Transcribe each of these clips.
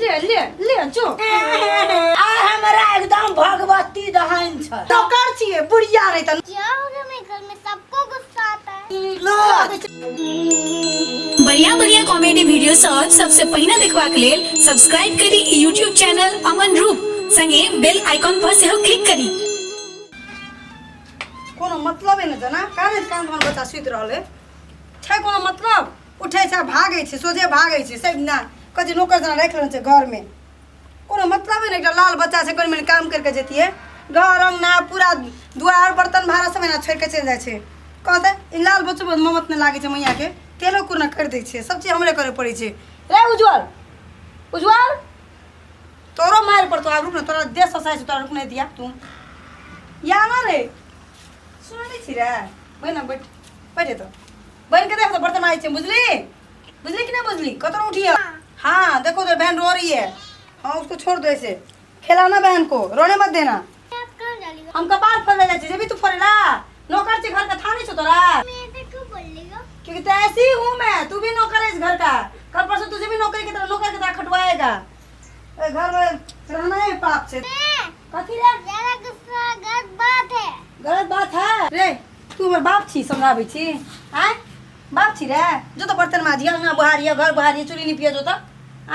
ले ले ले जो आ हमरा एकदम भगवती दहन छ तो कर छिए बुढ़िया रे त क्या हो गया मेरे घर में सबको गुस्सा आता है। बढ़िया बढ़िया कॉमेडी वीडियो सबसे पहिने देखबाक लेल सब्सक्राइब करी YouTube चैनल अमन रूप संगे बेल आइकन पर सेहो क्लिक करी। कोनो मतलब है न जना काहे काम भन बच्चा सुत रहले छै कोनो मतलब उठै छै भागै छै सोझे भागै छै सब ना कथि नौकर जना राख लेन छै घर में कोनो मतलब है न एकटा लाल बच्चा छै कोन में काम करके जेतिए घर अंगना पूरा दुआर बर्तन भाड़ा सब ना छोड़ के चल जाय छै कहते इ लाल बच्चो बहुत ममत न लागे छै मैया के तेलो कुरना कर दै छै सब चीज हमरे करे पड़ै छै रे उज्जवल उज्जवल तोरो मार पड़तो आ रुक न तोरा देश ससाय से तोरा रुक नहीं दिया तू या ना रे सुन नहीं छी रे बैठ बैठ बैठे तो बन के देख तो बर्तन आई छै बुझली बुझली कि नहीं बुझली कतरो उठिए हाँ देखो तो बहन रो रही है हाँ उसको छोड़ दो ऐसे खिलाना बहन को रोने मत देना हम कपाल फल ले जब भी तू फरेला नौकर से घर का था नहीं छो तोरा क्योंकि तो ऐसी हूँ मैं तू भी नौकर है इस घर का कल परसों तुझे भी नौकरी की तरह खटवाएगा घर में रहना है पाप से कथी रे गलत बात है। गलत बात है रे तू हमर बाप छी समझाबै छी आय बाप छी रे जो तो बर्तन माजिए अंगना बहारिए घर बहारिए चूल्ही निपिए जो तो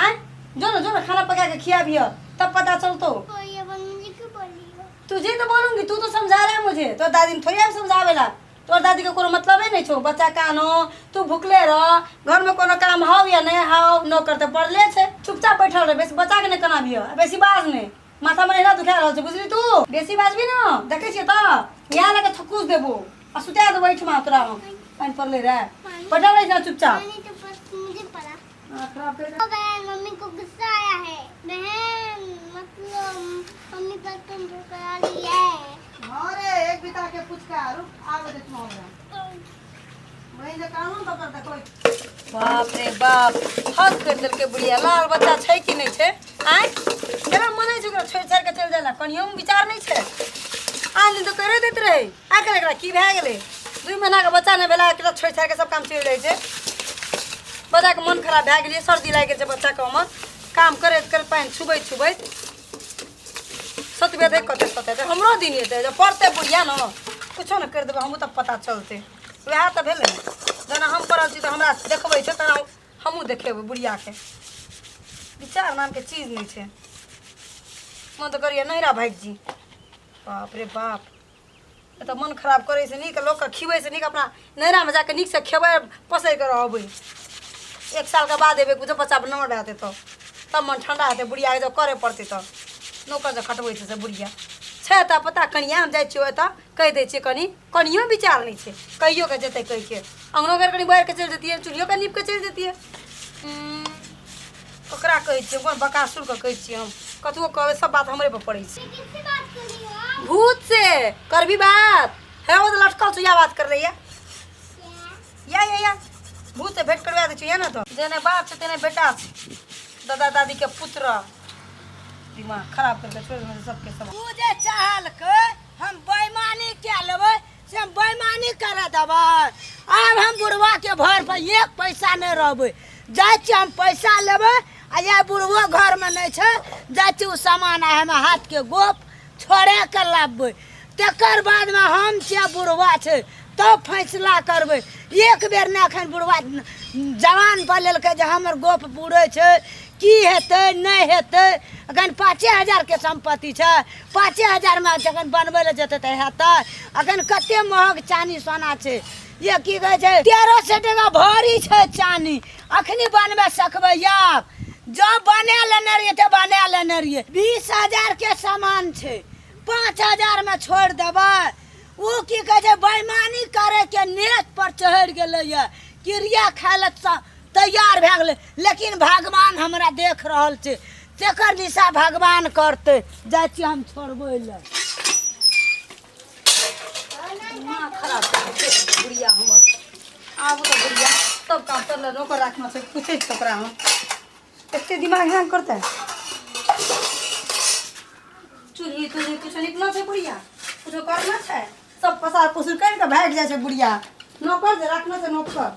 आय जो ना खाना पका के खियाबिए तब पता चलतो ये मुझे क्यों बोली हो? तुझे तो बोलूंगी तू तो समझा रहा है मुझे तो दादी ने थोड़ी समझावेला तोर दादी के कोनो मतलब ही नहीं छो बच्चा कानो तू भूखले रह घर में कोनो काम हो या नहीं हो नौकर तो पड़ले छे चुपचाप बैठल रह बेसी बच्चा के नहीं कनाबियो बेसी बाज ने माथा में ना दुखा रहल छे बुझली तू बेसी बाजबी ना देखे छिए त यहाँ लगे थकुस देबो आ सुता दे बैठ मा तोरा पानी पड़ले रे बैठल रह जा चुपचाप पानी तो बस मुझे पड़ा। खराब कर बहन मम्मी को गुस्सा आया है। बहन मतलब मम्मी बर्तन धोकर आ रही है। अरे एक बिता के पूछ के रुक आवे दे तुम वही जे कानून तो कर देखो बाप रे बाप हद कर देल के बुढ़िया लाल बच्चा छै कि नहीं छै आय केना मने छै छोड़ छाड़ के चल जाला कनियो में विचार नहीं छै आन दिन तो करे देत रहे आखिर एकरा की भए गेलै 2 महीना के बच्चा ने भेला एकरा छोड़ छाड़ के सब काम चल जाय छै बच्चा के मन खराब भए गेलै सर्दी लाग गेल छै बच्चा के हमर काम करैत कर पानी छुबैत सतबे देख कते सते हमरो दिन हेतै जब पढ़ते बुढ़िया न कुछो न कर देबे हमहू तब पता चलते वह तो भेलै जना हम पढ़ल छी तो हमरा देखबै छै तना हमहू देखेबै बुढ़िया के विचार नाम के चीज नहीं छै मन तो करिए नैरा भाग जी बाप रे बाप तो मन खराब करे से नीक लोग के खिबै से नीक अपना नैरा में जाके नीक से खेबै पसै के रहबै 1 साल के बाद एबे कुछ बच्चा नमर रहते तो तब मन ठंडा हेतै बुढ़िया के जब करे पड़ते तो नौकर जे खटबै छै से बुढ़िया छै त पता कनिया हम जाइ छियो एत कह दै छियै कनियो विचार नहीं छै कहियो के जेतै कह के अंगनो घर कनी बाहर के चल जतिए चूल्हियो के नीप के चल जतिए ओकरा कहै छियै कोन बकासुर के कहै छियै हम कतुओ कहबै सब बात हमरे पर पड़ै छै किससे बात कर रही हो? भूत से करबी बात है वो लटकल छुया बात कर रही है या भूत से भेंट करवा दे छियै ना तो जेने बाप छै तेने बेटा छै दादा दादी के पुत्र दिमाग खराब करके छोड़ दे सबके सब तू जे चाहल के हम बेईमानी के लेबै से हम बेईमानी करे देबै अब हम बुढ़वा के भर पर 1 पैसा नहीं रहबै जाय छी हम पैसा लेबै आ या बुढ़वा घर में नहीं छै जाय छी उ सामान आ हम हाथ के गोप छोड़े के लाबबै तकर बाद में हम छियै बुढ़वा छै तब फैसला करबै एक बेर ने एखन बुढ़वा जवान पर लेलकै जे हमर गोप बुढ़ै छै की हेतै नहीं हेतै अखन 5000 के संपत्ति छै 5000 में जखन बनबै ले जेतै त हेतै अखन कते महग चानी सोना छै ये की कहै छै 1300 टका भरी छै चानी अखनी बनबै सकबै आप जब बना लेने रहिए तो बना लेने रहिए 20000 के सामान छै 5000 में छोड़ देबै वो की कहै छै बेईमानी करे के नेत पर चढ़ गेलै ये क्रिया खाय ले तैयार भए गेलै लेकिन भगवान हमरा देख रहल छै तेकर दिशा भगवान करते जाइ छी हम छोड़बै ले दिमाग खराब करके बुढ़िया हमर आब तो बुढ़िया सब काम कर ले नौकर रखना छै पूछे छै ओकरा हम एते दिमाग हैंग करता है चूल्ही कुछ निकलो छै बुढ़िया कुछ करना छै सब पसार पुसुर कर के भाग जाय छै बुढ़िया नौकर जे रखना छै नौकर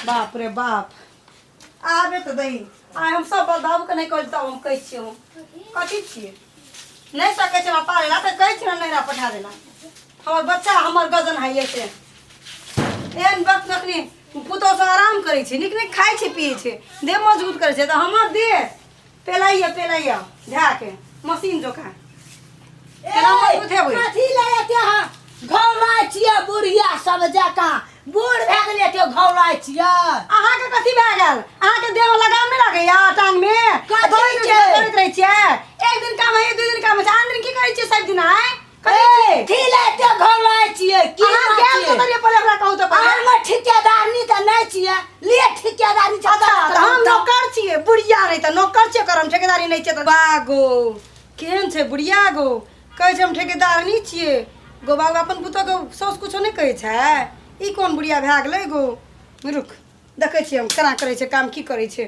बाप रे बाप आबे तो दही आ हम सब बाबू के नहीं कहल तब हम कहै छियै हम कथी छियै नहीं सकै छै पाले ला तऽ कहै छियै नैरा पठा देला हमर बच्चा हमर गजन है से एहन वक्त अखनी पुतौ से आराम करै छै नीक नीक खाइ छै पियै छै देह मजबूत करै छै तऽ हमर देह पेलाइया धए के मशीन जोका केना मजबूत हेबै कथी ले एते घौलाइ छियै बुढ़िया सब जकाँ बूढ़ भए गेलियै ते घौलाइ छियै अहाँके कथी भए गेल अहाँके देह में लगाम नहीं लागैया टांग में कथी छै? करैत रहै छियै एक दिन काम है 2 दिन काम है आन दिन की करै छियै सब दिन आय कथी ले एते घौलाइ छियै की अहाँ गेल छियै? कतरिए पहिले हमरा कहू तऽ पहिले हम ठिकेदारनी तऽ नहीं छियै लिए ठिकेदारी अच्छा तऽ हम नौकर छियै बुढ़िया नहीं तऽ नौकर छियै करम ठेकेदारी नहीं छियै तऽ बागो केहन छै बुढ़िया गो कहै छै हम ठेकेदारनी छियै गो बाबू अपन पुतौ के साउस कुछो नहीं कहै छै ई कोन बुढ़िया भए गेलै गो रुक देखै छियै हम केना करै छै काम की करै छै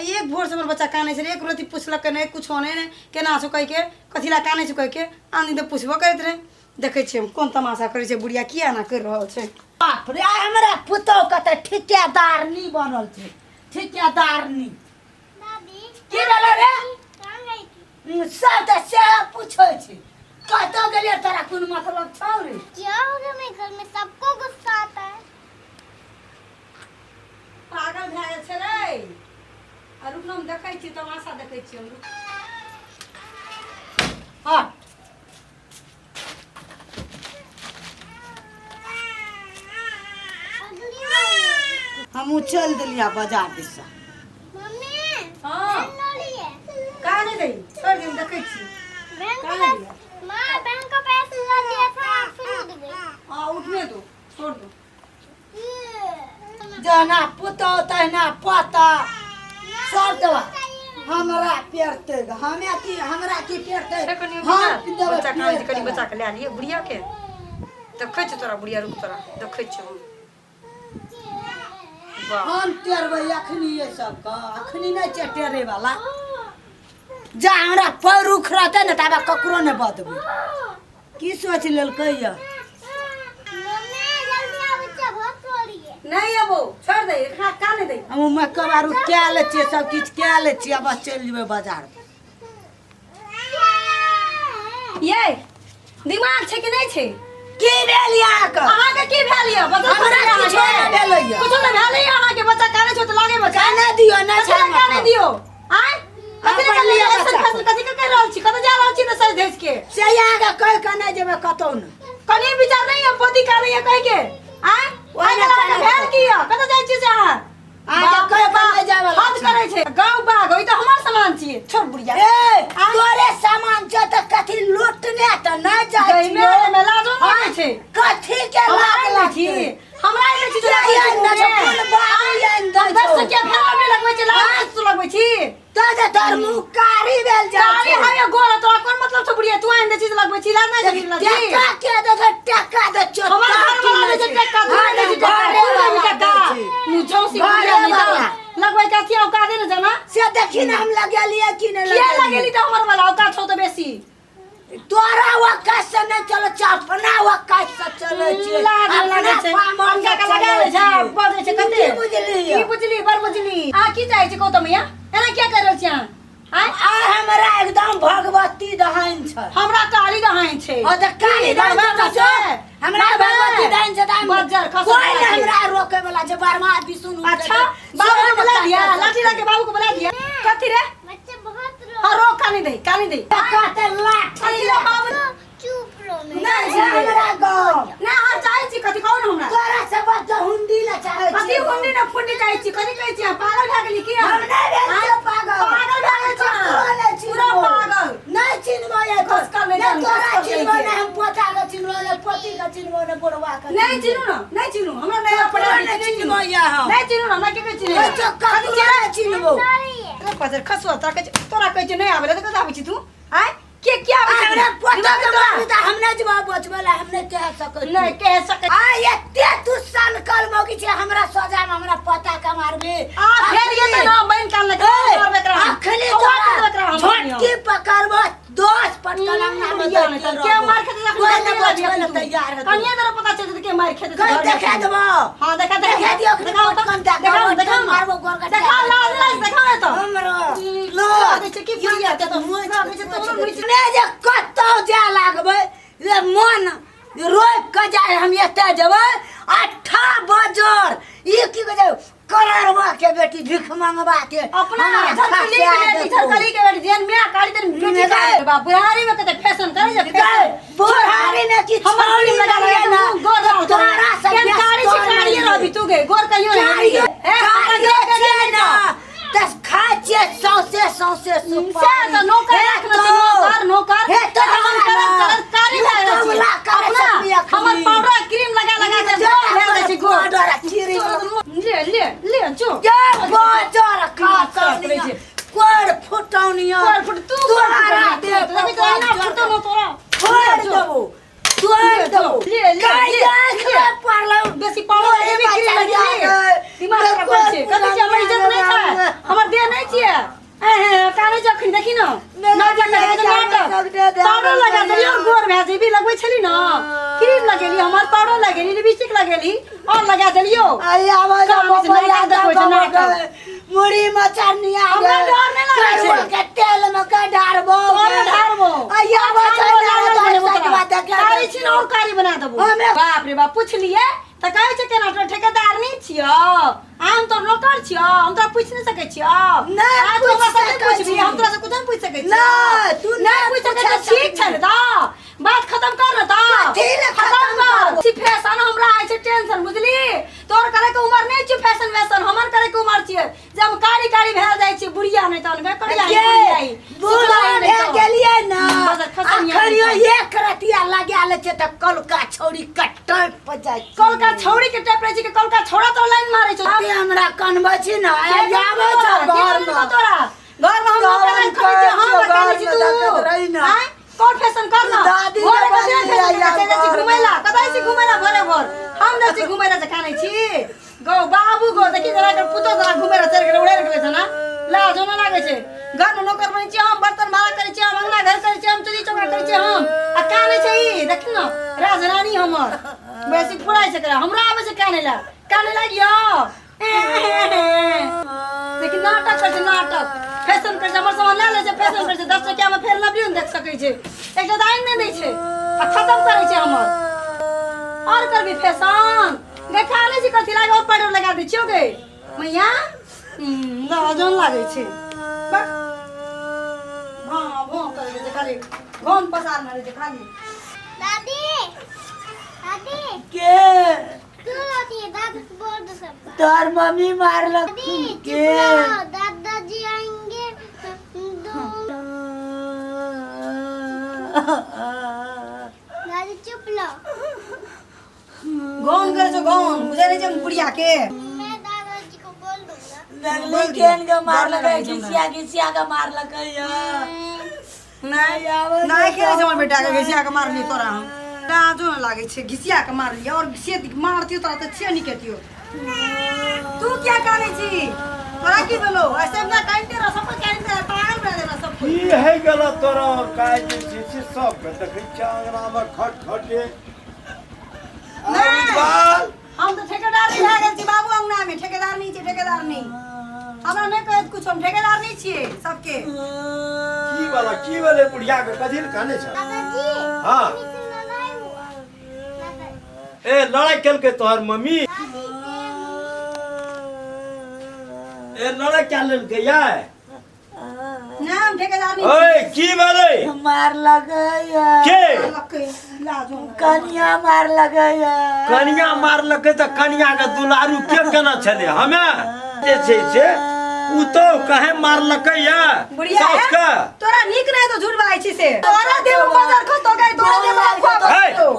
एक भोर से हमर बच्चा कानै छै एक रति पुछलक नहीं कुछो नहीं केना छौ कहि के कथी ला कानै छौ कहि के आन दिन तऽ पुछबो करैत रहे देखै छियै हम कोन तमाशा करै छै बुढ़िया किया ना करि रहल छै बाप रे आइ हमरा पुतौ के तऽ ठिकेदारनी बनल छै ठिकेदारनी दादी की भेलै रे कहाँ गई थी सब तऽ से पूछै छै कतौ गेलियै तोरा कोन मतलब छौ रे क्या हो गया मेरे घर में सबको गुस्सा आता है पागल भए गेल छै रे आ रुक हम देखै छी तमाशा देखै छी हम हट हमहूँ चलि देलियै बाजार दिशा मम्मी हाँ बहन लोली है का नहीं दई छोड़ दिन देखै छी बहन को कहाँ लिया? माँ बहन को पैसे दिया था फिर उठ गई हां उठने दो छोड़ दो जना पुतौ तहिना पता सब देवा हमरा पेरते हमरा की पेरते बच्चा कान छै कनी बच्चा के ले लिए बुढ़िया के देखै छ तोरा बुढ़िया रुक तोरा देखै छ वाह हम टेरबै अखनी ये सब का अखनी नहीं छै टेरे वाला जा हमरा पैर उखड़ते न तबे ककरो ने बदबै की सोच लेलकै या मम्मी जल्दी आओ बच्चा बहुत रो रही है नहीं अबो छोड़ दे खा का नहीं दे हम कबारू क्या ले छियै सब किछ क्या ले छियै बस चल जेबै बाजार ये दिमाग छै कि नहीं छै की भेल यहाँ का अहाँ के की भेल ये बता हमरा किछो नहि भेलै या कुछ नहीं भेल ये अहाँ के बच्चा काने छै त लागे बच्चा काने दियो नहि छै काने दियो आय कथी अपन लिया बच्चा कथी कथी के कह रहल छी कतऽ जा रहल छी त सर देश के से यहाँ का कह के नहीं जेबै कतौ न कनी विचार नहीं है पति का नहीं है कह के आय ओहे ओहे काने भेल की है कतऽ जाइ छी से अहाँ आज कह के नहीं जाय वाला हद करे छै गांव बाग होई त हमर सामान छियै छोड़ बुढ़िया ए तोरे सामान छ त कथी लूटने त नहीं जाइ गई छियै में लाजो नहीं छै कथी के हमरा लाग नहीं छी लागी हमरा नहीं छी या न फूल बाग या न 10 टका फेरा में लगबै छै लाज तू लगबै छी तो जे तोर मुंह कारी भेल जा तारी है गोरा तोरा कोन मतलब छ बुढ़िया तू आइन दे चीज लगबै छी लाज नहीं छी टका के दे टका दे चोट हमर घर वाला दे टका तू नहीं छी टका मुझो सी बुढ़िया नहीं लगबै का थी औका दे न जाना से देखी ना हम लगेलिए कि नहीं के लगेलिए लगेली त हमर वाला औका छौ त बेसी तोरा वक्त से नहीं चलो अपना वक्त से चले छी लाज लगे छै हमका का लगाले छै बजे छै कते की बुझली की बुझली बर बुझली आ की चाहे छै कहू मैया एना क्या कर रहल छी अहाँ आ हमरा एकदम भगवती दहन छै हमरा काली दहाइन छै ओ त काली दहन छै हमरा भगवती दहन छै दाम बज्जर खसो कोई नहीं हमरा रोके वाला छै बर्मा बिसुन अच्छा बाबू को बुला दिया लाठी लाके बाबू को बुला दिया कथी रे बच्चे बहुत रो हां रो कानी दे कहते लाठी रे बाबू चुप रहो नहीं छै हमरा गाँव ना हां चाहे छी कथी कहू न हमरा तोरा से बच्चा हुंडी ला चाहे कथी हुंडी न फुंडी चाहे छी कथी कहै छी पागल भए गेली की हम नहीं भेल छै पागल पागल भए गेल छी पूरा पागल नहीं चिन्हबो ये खस कर ले नहीं तोरा चिन्हबो नहीं हम पोता के चिन्हबो नहीं पोती के चिन्हबो नहीं बुढ़वा के नहीं चिन्हू न नहीं चिन्हू हमरा नहीं पड़ा नहीं चिन्हबो ये हम नहीं चिन्हू न हमरा के चिन्हू ओइ तो कथी के चिन्हबो अरे पजर खसवा तोरा कहै छै नहीं आबेला त कतऽ आबै छी तू आय के क्या हमरा पोता के मारता हम नहीं जवाब बचबेला हम नहीं कह सकै नहीं कह सकै आ एते तू सनकल मोगी छै हमरा सजा में हमरा पता के मारबे आ फेर ये त नाम बन काल लगे मारबे करा अखली तोरा झटकी पकड़बो 10 पटका नाम बुढ़िया नहीं तो के मार खेते कोई नहीं बचने तैयार है कनिया तेरा पता चल के मार खेते कहीं देखा देबो हां देखा देखा दियो दिखाओ तो देखा मारबो गोर का देखा लाज देखा तो हमरो लो देख की बुढ़िया के तो मुंह ने जे कतो जा लागबे रे मन रोय क जाए हम एते जेबै 8 बजर ई की कह जाए कररवा के बेटी भिख मांगवा के अपना झरकली के बेटी जेन में काली तेन बेटी का बाप बुढ़ारी में कते फैशन करे जे बुढ़ारी ने की छौड़ी लगा लिया ना गोर तोरा सब के काली छिखाड़ी रही तू गे गोर कहियो है ना दस खाचे सौसे सौसे से तो नौकर रखना नौकर हे तो हम कारी अपना हमर पाउडर क्रीम लगा के भेज दे गोर ले चो ये बाजार का कोड़ फुटौनिया फुट तू तोरा दे तभी तो ना फुटो न तोरा फोड़ देबो तोड़ देबो ले पारलो बेसी पाउडर ए भी क्रीम लगा दिमाग खराब छै कथि छै हमर इज्जत नहीं छै हमर देह नहीं छियै काने जखन देखी न नाटक करे त नाटक पाउडर लगा देली और गोर भेजे भी लगबै छली न क्रीम लगेली हमर पाउडर लगेली लिपस्टिक लगेली और लगा देलियो आई आवाज याद मुड़ी मचनिया हमरा डर नहीं लागै छै के तेल में के ढारबो आई आवाज कारी छी और कारी बना देबो बाप रे बाप पूछ लिए त कहै छै केना तो ठेकेदार नहीं छियो हम तो नौकर छियो हम तो पूछ नहीं सकै छियो नहीं पूछ सकै हम तोरा से कुछ नहीं पूछ सकै ना तू नहीं पूछ सकै त ठीक छै त बात खत्म कर न त खत्म कर सी फैशन हमरा आइ छै टेंशन बुझली तोर करे के उम्र नहीं छै फैशन वैसन हमर करे के उम्र छियै जब कारी कारी भेल जाय छै बुढ़िया नहीं तन के करिया बुढ़ा भे गेलियै ना अखरियो एक रतिया लगा ले छै त कलका छौरी कटै प जाय कलका छौरी के टेपरे छी के कलका छौरा तो लाइन मारै छ ते हमरा कनबै छी ना आबै छ घर में तोरा घर में हम नौकर खरीद हम बतालै छी तू हैं कोन फैशन कर ना दादी घर में फैशन घुमैला कतै छी घुमैला भरे भर हम न छी घुमैला से कानै छी गो बाबू गो देखि जरा के पुतो जरा घुमैला चल के उड़े गेलै छ ना लाज न लागे छै घर में नौकर बनै छी हम बर्तन भाड़ा करै छी हम अंगना घर करै छी हम चुली चौका करै छी हम आ कानै छै ई देखि न राजरानी हमर बेसी फुराई छै करा हमरा आबै छै कानै लागियो लेकिन नाटक कर छै नाटक फैशन कर छै हमर सामान ले ले छै फैशन कर छै 10 टका में फेर नबियो न देख सकै छै एकटा दाइन नै दै छै आ खत्म करे छै हमर और करबी फैशन देखा ले छै कथि लागे और पाउडर लगा दै छियो गे मैया लाजन लागे छै हां भों करे छै खाली घोन पसार मारे छै खाली दादी के तू आती है दादी बोल दो सब तोर मम्मी मारलक के दादाजी आएंगे दादी चुप लो घोन करे छै घोन बुझे नहीं छै बुढ़िया के मैं दादाजी को बोल दूंगा लगले केन के मारलक घिसिया के मारलक नहीं आवे नहीं करे छै हमर बेटा के घिसिया के मारली तोरा हम लाजो न लागे छै घिसिया के मारली और से मारतियो तोरा त छे नहीं केतियो तू क्या काने छी तोरा की भेलो ऐसे ना काइते रह सब काइते पागल बना देना सब की है गलत तोरा काय जे छै सब के देखै छ अंगना में खटखटे नहीं हम तो ठेकेदार नहीं भए गेल छी बाबू अंगना में ठेकेदार नहीं छी ठेकेदार नहीं हमरा नहीं कहत कुछ हम ठेकेदार नहीं छिए सबके की वाले बुढ़िया के कथि कहने छ दादाजी हां इसे लड़ाई हुआ दादाजी ए लड़ाई केल के तोहर मम्मी ए लड़ाई क्या लेल के या नाम ठेकेदार नहीं ओए की वाले मारलक के लाजो कनिया मारलक कनिया मारलक त कनिया के दुलारू के केना छले हमे जे छै से उ तो कहे मारलक या बुढ़िया सास का तोरा निक नहीं तो झूठ बाई छी से तोरा देव बाजार खो तो गई तोरा देव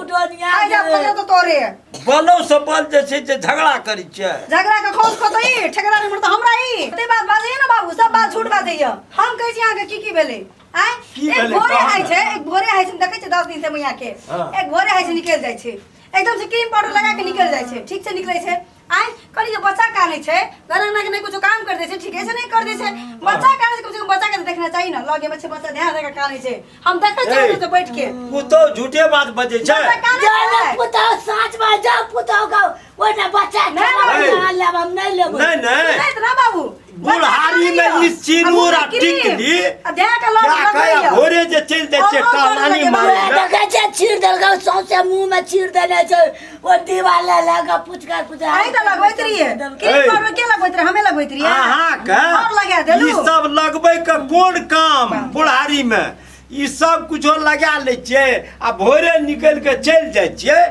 उठोनिया आई जा पकड़ तो तोरे बोलो से बोल जे छै जे झगड़ा करी छै झगड़ा के खोज खो तो ई ठेकेदार में तो हमरा ई ते बात बाजे ना बाबू सब बात झूठ बात है हम कहै छी आगे की भेले आय एक भोरे आइ छै एक भोरे आइ छै देखै छै 10 दिन से मैया के एक भोरे आइ छै निकल जाय छै एकदम से क्रीम पाउडर लगा के निकल जाय छै ठीक से निकलै छै आय करी जे बच्चा काने छे घर अंगना के नहीं कुछ काम कर दे छे ठीके से नहीं कर दे छे बच्चा काने से कम से कम बच्चा के देखना चाहिए ना लगे में छे बच्चा ध्यान देके काने छे हम देखे छे तो बैठ के तू तो झूठे बात बजे छे जाने पुतो साच में जा पुतो का वो ना बच्चा नहीं, ले हम नहीं लेबो नहीं नहीं नहीं तो ना बाबू बुढ़ारी में इस सिंदूर आ टिकली अध्याय का लोग क्या कहे भोरे जे चल दे छे कालानी मारे देखै छै चीर देलगा सौसे मुंह में चीर देने छै वो दीवाल लगा पुचका पुचा आई तो लगबैत रहिए के पर के लगबैत रहे हमें लगबैत रहिए अहाँ के और लगा देलू ई सब लगबै के कोन काम बुढ़ारी में ई सब कुछो लगा ले छियै आ भोरे निकल के चल जाइ छियै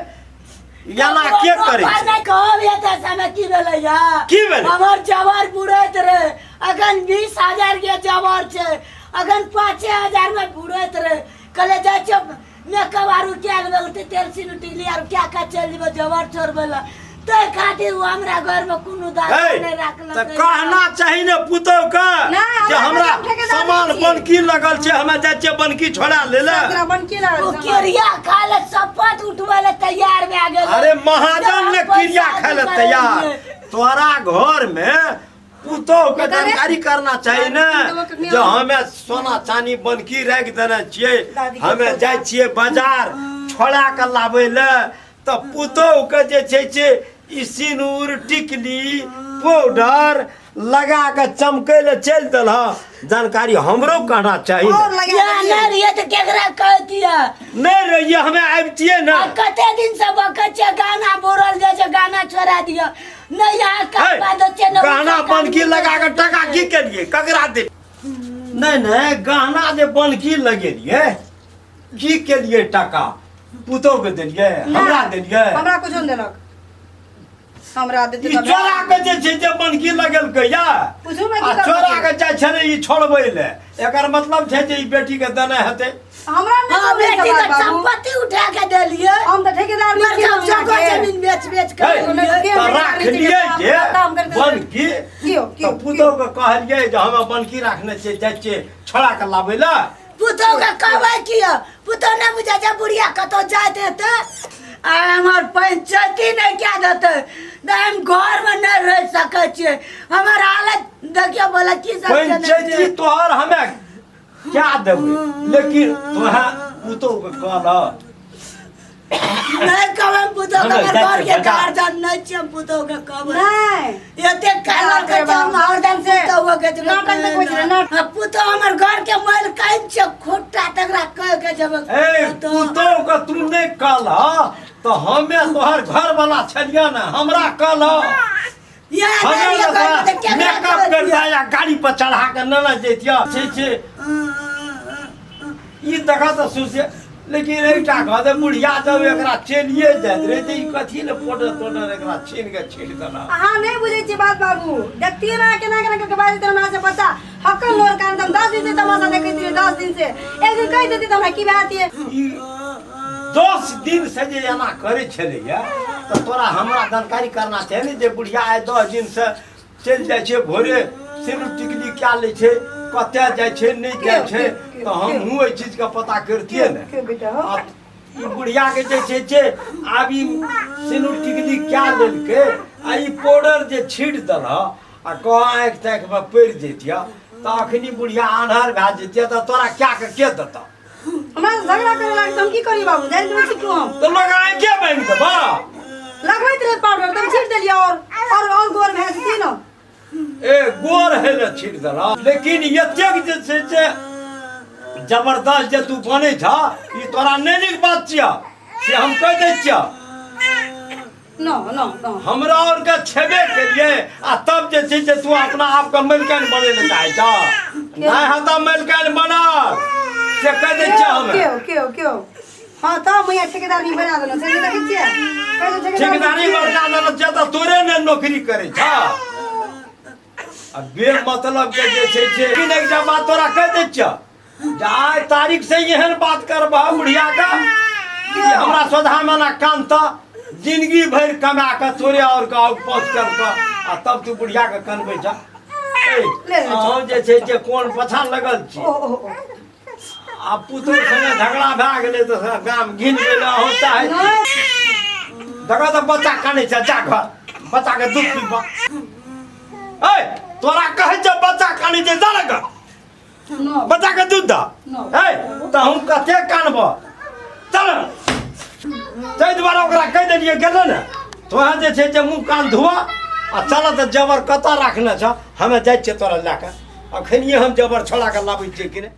याना के करे छै नहीं कहब ये त समय की भेलै या की भेलै? हमर जवार बुढ़ैत रहे अखन 20,000 के जवार छै अखन 5,000 में बुढ़ैत रहे कले जाइ छै मेकअप आरु क्या लगते तेल सिनु टिकली आरु क्या का चल जेबो जवार छोड़बेला ते खातिर वो हमरा घर में कोनो दादा नहीं राखल त कहना चाही ने पुतौ के नहीं, जे हमरा हमरा ठेकेदार सामान छी। बनकी लगल छै हमे जाइ छियै बनकी छोड़ा ले ले तेरा बन के लगा वो किरिया खाले सपत उठवाले तैयार भए गेल अरे महाजन ने क्रिया खाय ले तैयार तोरा घर में पुतौ के जानकारी करना चाहिए ने जो हमें सोना चांदी बनकी राख देने छियै हमें जाइ छियै बाजार छोड़ा के लाबै ले त पुतौ के जे छै से ई सिनूर टिकली पाउडर लगा के चमकै ले चल देल जानकारी हमरो कहना चाहिए और या लगा नहीं रहिए तो केकरा कह दिया नहीं रहिए हमें आबतिए ना कते दिन से बकच गाना बोरल जाय छै गाना छोड़ा दिया नहीं यहाँ का बात छै न गहना बनकी लगा के टका की केलिए ककरा दे नहीं नहीं गहना जे बनकी लगेलिए की केलिए टका पुतौ के देलिए हमरा देलिए हमरा कुछ नहीं देलक हमरा देते ई चोरा के जे छै जे बनकी लगेलकै या पूछू ना आ की चोरा के जाइ छै ने ई छोड़बै ले एकर मतलब छै जे ई बेटी के देने हेतै हमरा हाँ नहीं बेटी बेटी के संपत्ति उठा के देलिए हम तो ठेकेदार में मर सब जगह जमीन बेच बेच के हे, देलिए। त राखलिए जे बनकी कियो तो पुतौ के कहलिए जे हमें बनकी राखने छै जाइ छियै छोड़ा के लाबै ले पुतौ के कहबै किया पुतौ ने बुझा जा बुढ़िया कतो जाइत हेतै आ हमर पंचायती नहीं क्या देते हम घर में नहीं रह सकै छियै हमर हालत देखियो बोला की सब पंचायती तोहर हमें क्या देबै लेकिन तोहा पुतौ के कहल नहीं कहबै पुतौ के हमें हमर घर के बता। गार्जियन नहीं छियै पुतौ के कहबै नहीं एते काला के हम हरदम से पुतौ के जब नाटक में कुछ नहीं, नाटक। पुतौ हमर घर के मैल काइन छै खोटा तकरा कह के जब ए पुतौ के तू नहीं कहल तो हमें तोहर घर वाला छलिया ना हमरा कहल या हमें नहीं ना कहबै के मेकअप कर दिया गाड़ी पर चढ़ा के न जैतिया छै ई देखा तो सुसे लेकिन एकटा कह दे बुढ़िया जब एकरा चलिए जाइत रे त ई कथी ले फोटो एकरा छीन के छीन देला हाँ नहीं बुझे छी बात बाबू देखतिए ना केना केना के बात हमरा से पता हकल लोर कान हम 10 दिन से तमाशा देखैत रहिए 10 दिन से एक दिन कह देती त हमरा की बात है ई 10 दिन से जे एना करे छलैया तो तोरा हमरा जानकारी करना छै ने जे बुढ़िया आइ 10 दिन से चल जाइ छै भोरे सिनुर टिकली क्या ले छै कते जाइ छै नहीं जाइ छै तो हम हूँ एहि चीज का पता करतिए ने के बेटा हो आ ई बुढ़िया के जे छै आब ई सिनुर टिकली क्या लेलकै आ ई पाउडर जे छीट दल आ कह आँखि ताँखि में पड़ि जैतिया तो अखनी बुढ़िया आन्हर भए जैतिया तो तोरा क्या के देता हमरा से झगड़ा करे लाग हम की करी बाबू जान देबै छी क्यों हम तो लोग आँखे बांधि देबा लगबैत रहे पाउडर तुम छीट देलिए और गोर भए जेती ना ए गोर है ले छीट दला लेकिन एतेक जे छै से जबरदस्त जे तू बने छ ई तोरा नहीं नीक बात छिया से हम कह दै छिया नो नो नो हमरा और के छेबे केलिए आ तब जे छै से तू अपना आप के मलकान बने ले चाहे छ नहीं हता मलकान बना से कह दै छिया हम क्यों हाँ तो मैं ठेकेदार नहीं बना देना चाहिए देखिए कैसे ठेकेदारी बना देना चाहिए तो तोरे ने नौकरी करे छ अब बे मतलब के जे छै से कि एक बात तोरा कह दै छिया जाय तारीख से एहन बात करबा बुढ़िया का कि हमरा सोधा मना कांता जिंदगी भर कमा के तोरे और का पहुंच कर का आ तब तू बुढ़िया के कनबै जा ए हम जे छै जे कोन पछा लगल छी आ पुतौ संगे झगड़ा भए गेलै तो गाम घिन गेलै होता है देखो तो बच्चा कानै छै जा घर बच्चा के दूध पीबा ए तोरा कहे छ बच्चा कानी जे जालक न बच्चा के दूध दा ए त हम कते कानबो चल तै दुआरे ओकरा कह देलिए गेलो ने तोहा जे छै जे मुंह कान धुआ आ चल त जबर कता राखने छ हमे जाइ छियै तोरा लेके अखनिए हम जबर छोड़ा के लाबै छियै कि ने